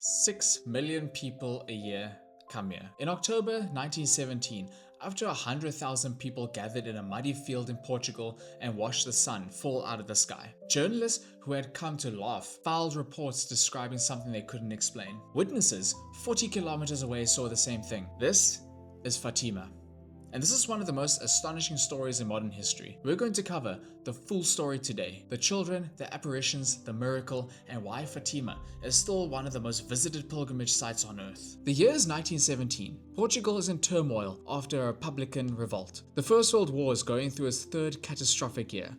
6 million people a year come here. In October 1917, after 100,000 people gathered in a muddy field in Portugal and watched the sun fall out of the sky. Journalists who had come to laugh filed reports describing something they couldn't explain. Witnesses 40 kilometers away saw the same thing. This is Fatima. And this is one of the most astonishing stories in modern history. We're going to cover the full story today. The children, the apparitions, the miracle, and why Fatima is still one of the most visited pilgrimage sites on earth. The year is 1917. Portugal is in turmoil after a Republican revolt. The First World War is going through its third catastrophic year,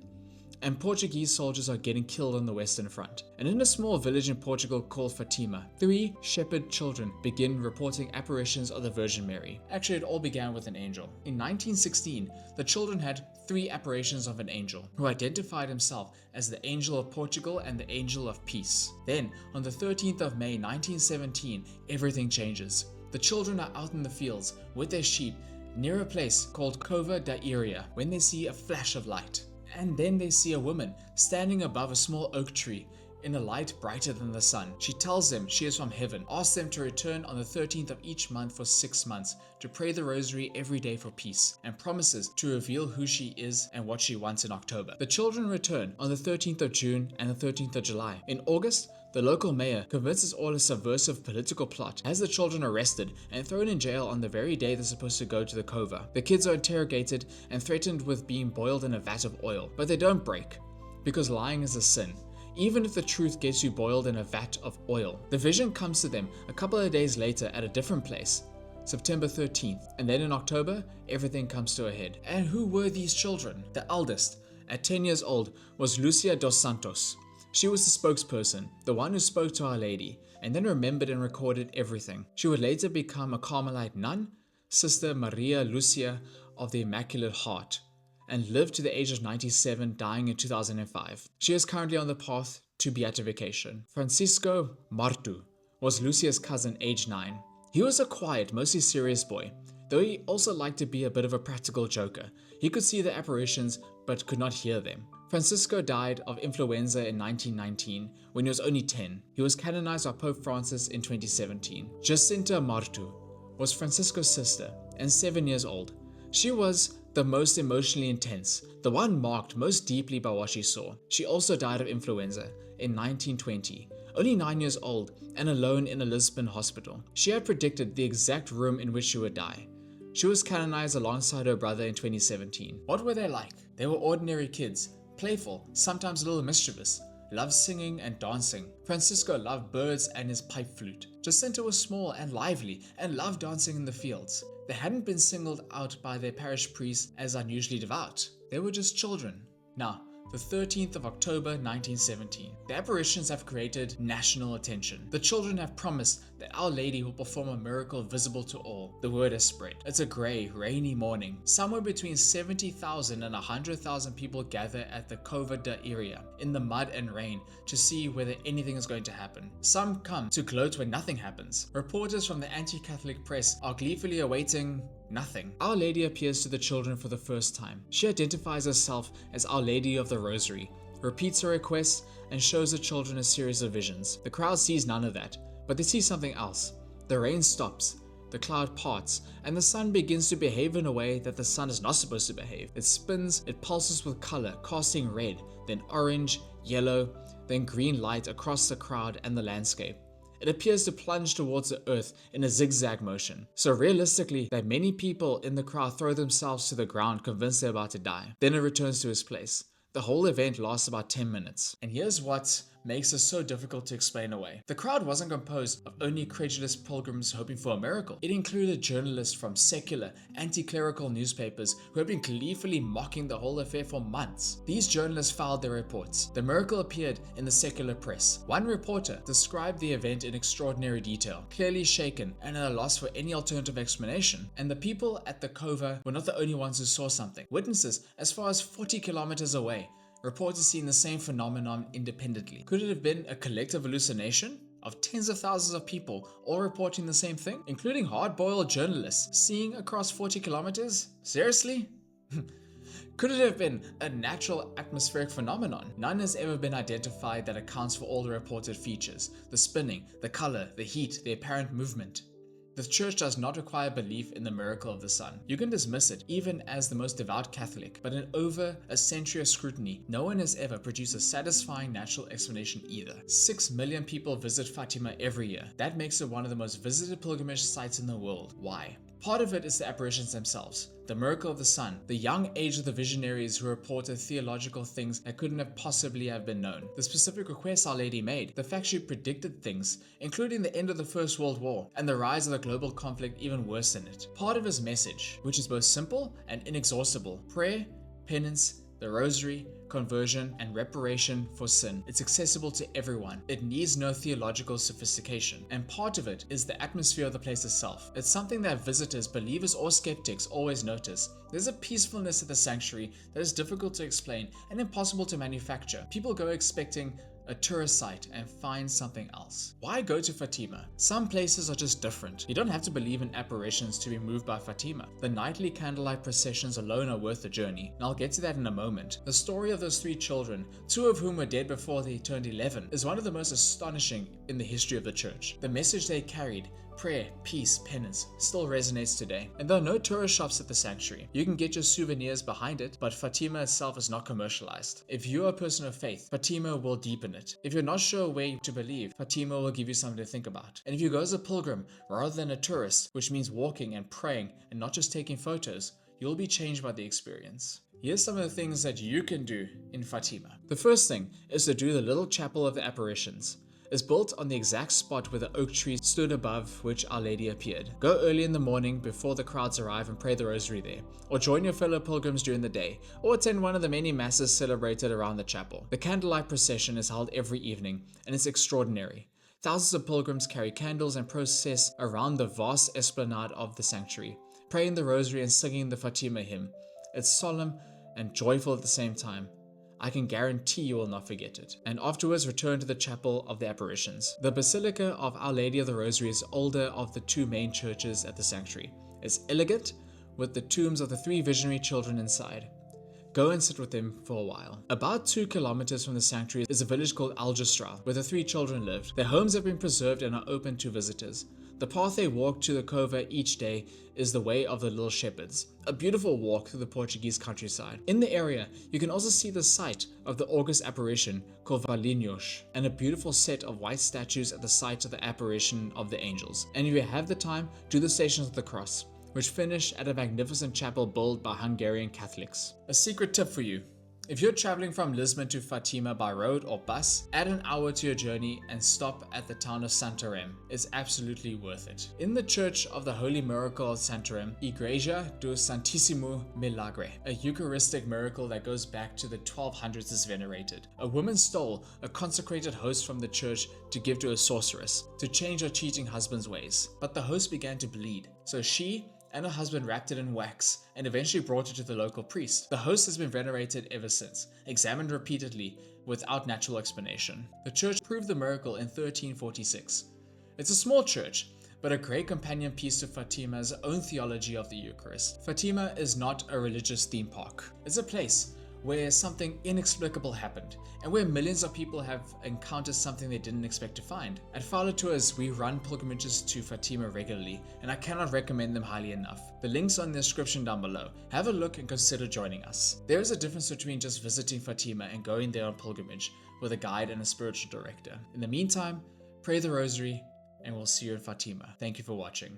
and Portuguese soldiers are getting killed on the Western Front. And in a small village in Portugal called Fatima, 3 shepherd children begin reporting apparitions of the Virgin Mary. Actually, it all began with an angel. In 1916, the children had 3 apparitions of an angel, who identified himself as the Angel of Portugal and the Angel of Peace. Then, on the 13th of May 1917, everything changes. The children are out in the fields with their sheep near a place called Cova da Iria when they see a flash of light. And then they see a woman standing above a small oak tree in a light brighter than the sun. She tells them she is from heaven, asks them to return on the 13th of each month for 6 months to pray the Rosary every day for peace, and promises to reveal who she is and what she wants in October. The children return on the 13th of June and the 13th of July. In August, the local mayor convinces all a subversive political plot, has the children arrested and thrown in jail on the very day they're supposed to go to the cova. The kids are interrogated and threatened with being boiled in a vat of oil, but they don't break, because lying is a sin, even if the truth gets you boiled in a vat of oil. The vision comes to them a couple of days later at a different place, September 13th, and then in October, everything comes to a head. And who were these children? The eldest, at 10 years old, was Lucia dos Santos. She was the spokesperson, the one who spoke to Our Lady, and then remembered and recorded everything. She would later become a Carmelite nun, Sister Maria Lucia of the Immaculate Heart, and lived to the age of 97, dying in 2005. She is currently on the path to beatification. Francisco Martu was Lucia's cousin, age 9. He was a quiet, mostly serious boy, though he also liked to be a bit of a practical joker. He could see the apparitions, but could not hear them. Francisco died of influenza in 1919 when he was only 10. He was canonized by Pope Francis in 2017. Jacinta Martu was Francisco's sister and 7 years old. She was the most emotionally intense, the one marked most deeply by what she saw. She also died of influenza in 1920, only 9 years old and alone in a Lisbon hospital. She had predicted the exact room in which she would die. She was canonized alongside her brother in 2017. What were they like? They were ordinary kids, playful, sometimes a little mischievous, loved singing and dancing. Francisco loved birds and his pipe flute. Jacinta was small and lively and loved dancing in the fields. They hadn't been singled out by their parish priest as unusually devout. They were just children. Now, the 13th of October 1917. The apparitions have created national attention. The children have promised that Our Lady will perform a miracle visible to all. The word has spread. It's a grey, rainy morning. Somewhere between 70,000 and 100,000 people gather at the Cova da Iria in the mud and rain to see whether anything is going to happen. Some come to gloat when nothing happens. Reporters from the anti-Catholic press are gleefully awaiting nothing. Our Lady appears to the children for the first time. She identifies herself as Our Lady of the Rosary, repeats her request, and shows the children a series of visions. The crowd sees none of that, but they see something else. The rain stops, the cloud parts, and the sun begins to behave in a way that the sun is not supposed to behave. It spins, it pulses with color, casting red, then orange, yellow, then green light across the crowd and the landscape. It appears to plunge towards the earth in a zigzag motion, so realistically that many people in the crowd throw themselves to the ground convinced they're about to die. Then it returns to its place. The whole event lasts about 10 minutes. And here's what makes this so difficult to explain away. The crowd wasn't composed of only credulous pilgrims hoping for a miracle. It included journalists from secular, anti-clerical newspapers who had been gleefully mocking the whole affair for months. These journalists filed their reports. The miracle appeared in the secular press. One reporter described the event in extraordinary detail, clearly shaken and at a loss for any alternative explanation. And the people at the cova were not the only ones who saw something. Witnesses as far as 40 kilometers away reporters seeing the same phenomenon independently. Could it have been a collective hallucination of tens of thousands of people all reporting the same thing, including hard-boiled journalists seeing across 40 kilometers? Seriously? Could it have been a natural atmospheric phenomenon? None has ever been identified that accounts for all the reported features: the spinning, the color, the heat, the apparent movement. The Church does not require belief in the miracle of the sun. You can dismiss it, even as the most devout Catholic, but in over a century of scrutiny, no one has ever produced a satisfying natural explanation either. 6 million people visit Fatima every year. That makes it one of the most visited pilgrimage sites in the world. Why? Part of it is the apparitions themselves, the miracle of the sun, the young age of the visionaries who reported theological things that couldn't have possibly have been known, the specific requests Our Lady made, the fact she predicted things, including the end of the First World War, and the rise of the global conflict even worse than it. Part of his message, which is both simple and inexhaustible: prayer, penance, the Rosary, conversion, and reparation for sin. It's accessible to everyone. It needs no theological sophistication. And part of it is the atmosphere of the place itself. It's something that visitors, believers, or skeptics always notice. There's a peacefulness at the sanctuary that is difficult to explain and impossible to manufacture. People go expecting a tourist site and find something else. Why go to Fatima? Some places are just different. You don't have to believe in apparitions to be moved by Fatima. The nightly candlelight processions alone are worth the journey, and I'll get to that in a moment. The story of those 3 children, 2 of whom were dead before they turned 11, is one of the most astonishing in the history of the Church. The message they carried, prayer, peace, penance, still resonates today. And there are no tourist shops at the sanctuary. You can get your souvenirs behind it, but Fatima itself is not commercialized. If you are a person of faith, Fatima will deepen it. If you're not sure where to believe, Fatima will give you something to think about. And if you go as a pilgrim rather than a tourist, which means walking and praying and not just taking photos, you'll be changed by the experience. Here's some of the things that you can do in Fatima. The first thing is to do the little chapel of the apparitions. Is built on the exact spot where the oak tree stood above which Our Lady appeared. Go early in the morning before the crowds arrive and pray the Rosary there, or join your fellow pilgrims during the day, or attend one of the many masses celebrated around the chapel. The candlelight procession is held every evening, and it's extraordinary. Thousands of pilgrims carry candles and process around the vast esplanade of the sanctuary, praying the Rosary and singing the Fatima hymn. It's solemn and joyful at the same time. I can guarantee you will not forget it. And afterwards return to the chapel of the apparitions. The Basilica of Our Lady of the Rosary is older of the 2 main churches at the sanctuary. It's elegant, with the tombs of the 3 visionary children inside. Go and sit with them for a while. About 2 kilometers from the sanctuary is a village called Aljustrel, where the 3 children lived. Their homes have been preserved and are open to visitors. The path they walk to the cova each day is the Way of the Little Shepherds, a beautiful walk through the Portuguese countryside. In the area, you can also see the site of the August apparition called Valinhos, and a beautiful set of white statues at the site of the apparition of the angels. And if you have the time, do the Stations of the Cross, which finish at a magnificent chapel built by Hungarian Catholics. A secret tip for you: if you're traveling from Lisbon to Fatima by road or bus, add an hour to your journey and stop at the town of Santarém. It's absolutely worth it. In the Church of the Holy Miracle of Santarém, Igreja do Santíssimo Milagre, a Eucharistic miracle that goes back to the 1200s, is venerated. A woman stole a consecrated host from the church to give to a sorceress to change her cheating husband's ways. But the host began to bleed, so she and her husband wrapped it in wax and eventually brought it to the local priest. The host has been venerated ever since, examined repeatedly without natural explanation. The church proved the miracle in 1346. It's a small church, but a great companion piece to Fatima's own theology of the Eucharist. Fatima is not a religious theme park. It's a place where something inexplicable happened, and where millions of people have encountered something they didn't expect to find. At Fowler Tours, we run pilgrimages to Fatima regularly, and I cannot recommend them highly enough. The links are in the description down below. Have a look and consider joining us. There is a difference between just visiting Fatima and going there on pilgrimage with a guide and a spiritual director. In the meantime, pray the Rosary, and we'll see you at Fatima. Thank you for watching.